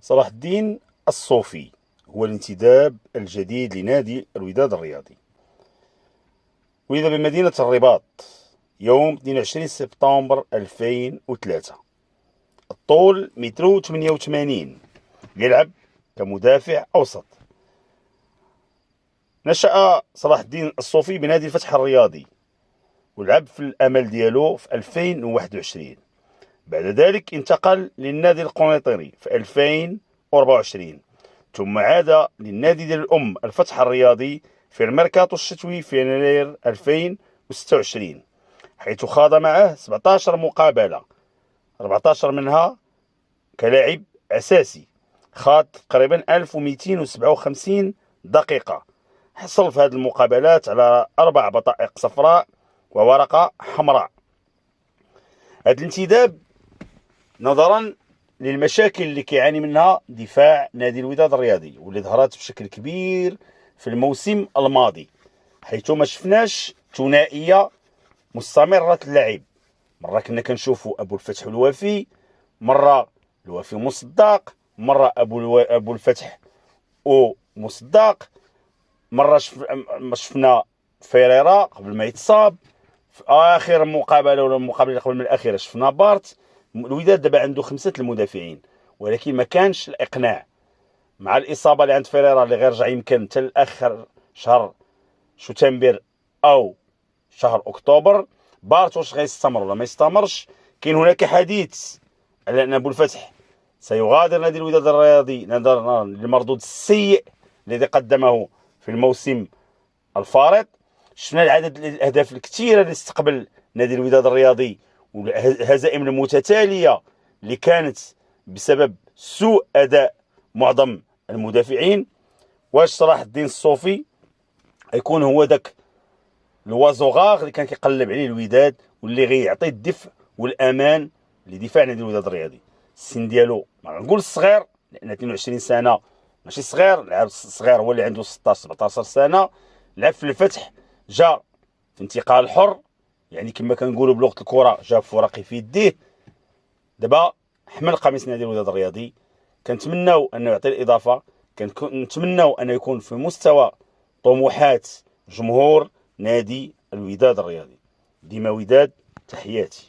صلاح الدين الصوفي هو الانتداب الجديد لنادي الوداد الرياضي. ولد بمدينة الرباط يوم 22 سبتمبر 2003. الطول 188 متر. يلعب كمدافع أوسط. نشأ صلاح الدين الصوفي بنادي الفتح الرياضي ولعب في الأمل ديالو في 2021. بعد ذلك انتقل للنادي القنيطري في 2024، ثم عاد للنادي ديال الأم الفتح الرياضي في الميركاتو الشتوي في يناير 2026، حيث خاض معه 17 مقابلة، 14 منها كلاعب أساسي. خاض تقريبا 1257 دقيقة. حصل في هذه المقابلات على 4 بطائق صفراء وورقة حمراء. هذا الانتداب نظرا للمشاكل اللي كيعاني منها دفاع نادي الوداد الرياضي، واللي ظهرت بشكل كبير في الموسم الماضي، حيث ما شفناش ثنائيه مستمره اللعب. مره كنا كنشوفوا ابو الفتح والوافي، مره الوافي مصدق، مره ابو الفتح ومصدق، مره شفنا فيريرا قبل ما يتصاب. في اخر مقابله ولا المقابله اللي قبل من الاخيره شفنا بارت. الوداد دابا عنده 5 المدافعين، ولكن ما كانش الاقناع مع الاصابه اللي عند فيريرا اللي غير رجع يمكن حتى لاخر شهر شتنبر او شهر اكتوبر. بارت واش غيستمر ولا ما يستمرش؟ كاين هناك حديث على ان ابو الفتح سيغادر نادي الوداد الرياضي نظرا للمردود السيء الذي قدمه في الموسم الفارط. شفنا العدد الاهداف الكثيره اللي استقبل نادي الوداد الرياضي والهزائم المتتاليه اللي كانت بسبب سوء اداء معظم المدافعين. واش صلاح الدين الصوفي يكون هو داك الوازوغاغ اللي كان كيقلب عليه الوداد واللي غيعطي الدفء والامان لدفاع نادي الوداد الرياضي؟ السن ديالو ما نقول الصغير لان 22 سنه ماشي صغير، لعب صغير هو اللي عنده 16 17 سنه. لعب في الفتح، جا في انتقال حر، يعني كما كنقولوا بلغه الكره جاب فرقي في يديه. دابا حمل قميص نادي الوداد الرياضي. كنتمناو انه يعطي الاضافه، كنتمناو انه يكون في مستوى طموحات جمهور نادي الوداد الرياضي. ديما وداد، تحياتي.